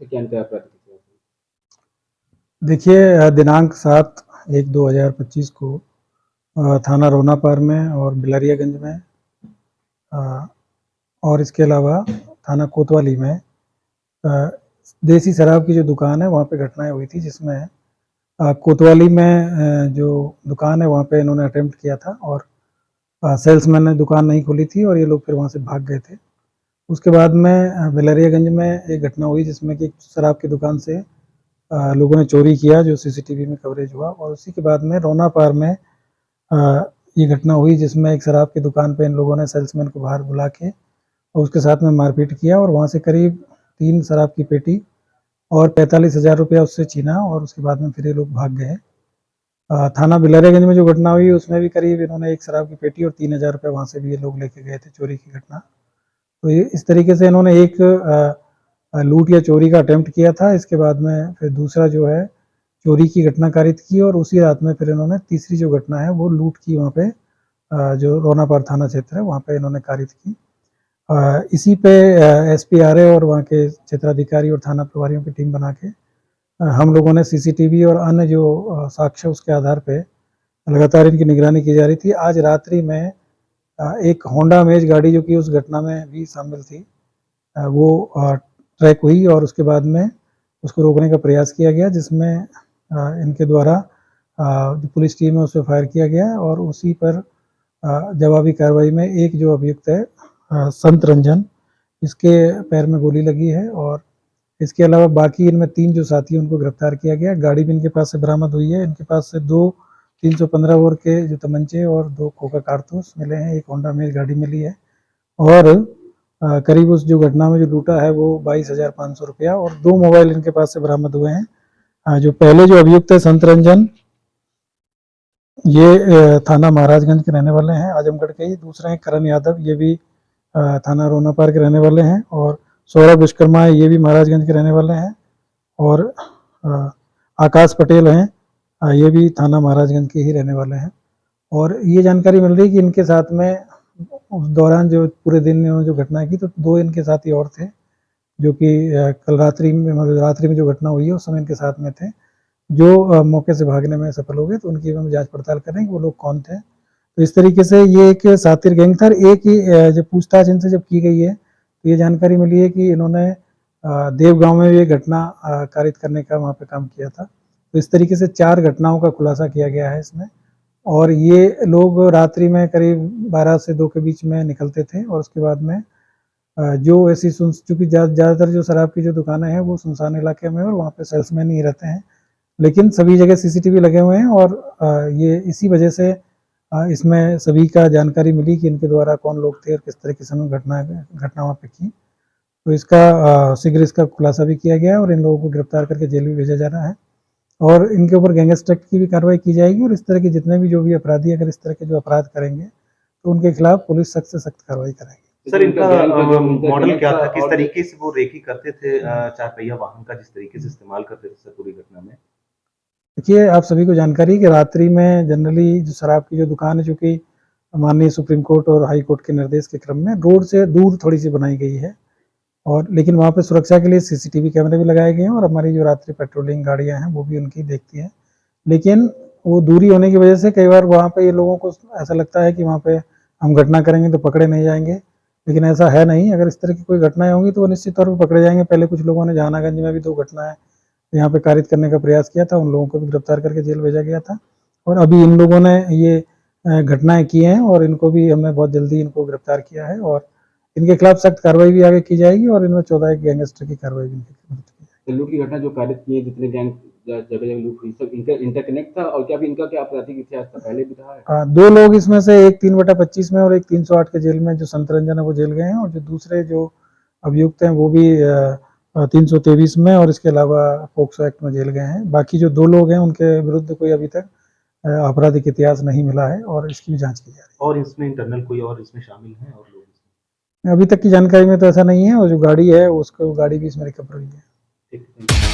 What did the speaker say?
क्या इनका अपराध है? देखिए, दिनांक 7/1/2025 को थाना रोनापार में और बिलरियागंज में और इसके अलावा थाना कोतवाली में देसी शराब की जो दुकान है वहाँ पे घटनाएं हुई थी, जिसमें कोतवाली में जो दुकान है वहाँ पे इन्होंने अटेम्प्ट किया था और सेल्समैन ने दुकान नहीं खोली थी और ये लोग फिर वहाँ से भाग गए थे। उसके बाद में बिलरियागंज में एक घटना हुई जिसमें कि शराब की दुकान से लोगों ने चोरी किया, जो सीसीटीवी में कवरेज हुआ। और उसी के बाद में रोनापार में ये घटना हुई जिसमें एक शराब की दुकान पे इन लोगों ने सेल्समैन को बाहर बुला के और उसके साथ में मारपीट किया और वहाँ से करीब 3 शराब की पेटी और 45,000 रुपया उससे छीना और उसके बाद में फिर ये लोग भाग गए। थाना बिलरियागंज में जो घटना हुई उसमें भी करीब इन्होंने एक शराब की पेटी और 3,000 रुपये वहाँ से भी ये लोग लेके गए थे, चोरी की घटना। तो ये इस तरीके से इन्होंने एक लूट या चोरी का अटेम्प्ट किया था। इसके बाद में फिर दूसरा जो है चोरी की घटना कारित की और उसी रात में फिर इन्होंने तीसरी जो घटना है वो लूट की, वहाँ पे जो रोनापार थाना क्षेत्र है वहाँ पे इन्होंने कारित की। इसी पे SPRA और वहाँ के क्षेत्राधिकारी और थाना प्रभारियों की टीम बना के हम लोगों ने CCTV और अन्य जो साक्ष्य उसके आधार पे लगातार इनकी निगरानी की जा रही थी। आज रात्रि में एक होंडा अमेज गाड़ी जो कि उस घटना में भी शामिल थी, वो ट्रैक हुई और उसके बाद में उसको रोकने का प्रयास किया गया, जिसमें इनके द्वारा जो पुलिस टीम है उस पर फायर किया गया और उसी पर जवाबी कार्रवाई में एक जो अभियुक्त है संत रंजन, इसके पैर में गोली लगी है और इसके अलावा बाकी इनमें 3 जो साथी हैं उनको गिरफ्तार किया गया। गाड़ी भी इनके पास से बरामद हुई है। इनके पास से 2 315 बोर के जो तमंचे और 2 खोखा कारतूस मिले हैं। एक होंडा अमेज गाड़ी मिली है और करीब उस जो घटना में जो लूटा है वो 22,500 रुपया और 2 मोबाइल इनके पास से बरामद हुए हैं। जो पहले जो अभियुक्त है संत रंजन, ये थाना महाराजगंज के रहने वाले हैं, आजमगढ़ के ही। दूसरे हैं करण यादव, ये भी थाना रोनापार के रहने वाले हैं और सौरभ विश्वकर्मा है, ये भी महाराजगंज के रहने वाले हैं और आकाश पटेल हैं, ये भी थाना महाराजगंज के ही रहने वाले हैं। और ये जानकारी मिल रही है कि इनके साथ में उस दौरान जो पूरे दिन में जो घटना की तो 2 इनके साथी और थे जो कि कल रात्रि में जो घटना हुई है उस समय इनके साथ में थे, जो मौके से भागने में सफल हो गए। तो उनकी हम जांच पड़ताल कर रहे हैं कि वो लोग कौन थे। तो इस तरीके से ये एक सातिर गैंग था। एक ही जब पूछताछ इनसे जब की गई है तो ये जानकारी मिली है कि इन्होंने देवगांव में ये घटना कारित करने का वहाँ पे काम किया था। तो इस तरीके से 4 घटनाओं का खुलासा किया गया है इसमें और ये लोग रात्रि में करीब 12 से 2 के बीच में निकलते थे और उसके बाद में जो ऐसी चूँकि ज़्यादातर जो शराब की जो दुकानें हैं वो सुनसान इलाके में और वहाँ पे सेल्समैन ही रहते हैं, लेकिन सभी जगह CCTV लगे हुए हैं और ये इसी वजह से इसमें सभी का जानकारी मिली कि इनके द्वारा कौन लोग थे और किस तरीके से घटना वहाँ पे की। तो इसका शीघ्र इसका खुलासा भी किया गया और इन लोगों को गिरफ्तार करके जेल भी भेजा जा रहा है और इनके ऊपर गैंगस्टर एक्ट की भी कार्रवाई की जाएगी और इस तरह के जितने भी जो भी अपराधी अगर इस तरह के जो अपराध करेंगे तो उनके खिलाफ पुलिस सख्त से सख्त कार्रवाई करेगी। सर, इनका मॉडल क्या था, किस तरीके से वो रेकी करते थे, 4 पहिया वाहन का जिस तरीके से इस्तेमाल करते थे सर पूरी घटना में? देखिए, आप सभी को जानकारी है कि रात्रि में जनरली जो शराब की जो दुकान है, चूँकि माननीय सुप्रीम कोर्ट और हाई कोर्ट के निर्देश के क्रम में रोड से दूर थोड़ी सी बनाई गई है और लेकिन वहाँ पे सुरक्षा के लिए CCTV कैमरे भी लगाए गए हैं और हमारी जो रात्रि पेट्रोलिंग गाड़ियाँ हैं वो भी उनकी देखती हैं। लेकिन वो दूरी होने की वजह से कई बार वहाँ पे ये लोगों को ऐसा लगता है कि वहाँ पे हम घटना करेंगे तो पकड़े नहीं जाएंगे, लेकिन ऐसा है नहीं। अगर इस तरह की कोई घटनाएं होंगी तो वो निश्चित तौर पर पकड़े जाएंगे। पहले कुछ लोगों ने जहानागंज में भी 2 घटनाएं यहाँ पे कारित करने का प्रयास किया था, उन लोगों को भी गिरफ्तार करके जेल भेजा गया था और अभी इन लोगों ने ये घटनाएं की हैं और इनको भी हमने बहुत जल्दी इनको गिरफ्तार किया है और इनके खिलाफ सख्त कार्रवाई भी आगे की जाएगी और इनमें 14 गैंगस्टर की कार्रवाई भी की जाएगी। लूट की घटना जो कारित की है, जितने गैंग जगह लूट हुई, सब इनका इंटरकनेक्ट था और क्या भी इनका क्या आपराधिक इतिहास था, पहले भी था? 2 लोग इसमें से, एक 3/25 में और एक 308 के जेल में जो संत रंजन है वो जेल गए हैं और जो दूसरे जो अभियुक्त हैं वो भी 323 में और इसके अलावा पोक्सो एक्ट में जेल गए हैं। बाकी जो 2 लोग हैं उनके विरुद्ध कोई अभी तक आपराधिक इतिहास नहीं मिला है और इसकी भी जांच की जा रही है। और इसमें इंटरनल कोई और इसमें शामिल है और लोग इसमें? अभी तक की जानकारी में तो ऐसा नहीं है और जो गाड़ी है उसको गाड़ी भी इसमें रिकवर हुई है। ठीक है।